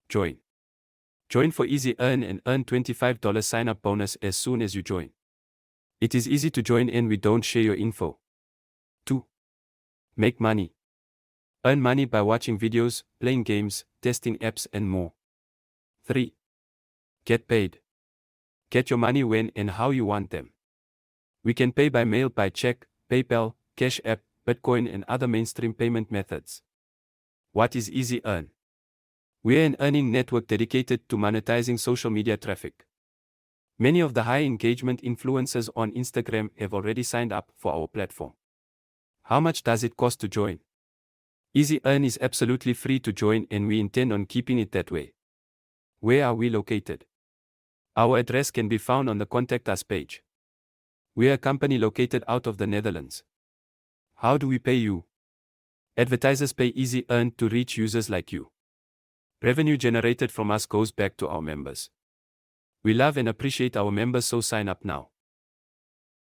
Join. Join for Easy Earn and earn $25 sign-up bonus as soon as you join. It is easy to join and we don't share your info. 2. Make money. Earn money by watching videos, playing games, testing apps and more. 3. Get paid. Get your money when and how you want them. We can pay by mail, by check, PayPal, Cash App, Bitcoin and other mainstream payment methods. What is Easy Earn? We're an earning network dedicated to monetizing social media traffic. Many of the high engagement influencers on Instagram have already signed up for our platform. How much does it cost to join? Easy Earn is absolutely free to join and we intend on keeping it that way. Where are we located? Our address can be found on the Contact Us page. We are a company located out of the Netherlands. How do we pay you? Advertisers pay Easy Earn to reach users like you. Revenue generated from us goes back to our members. We love and appreciate our members, so sign up now.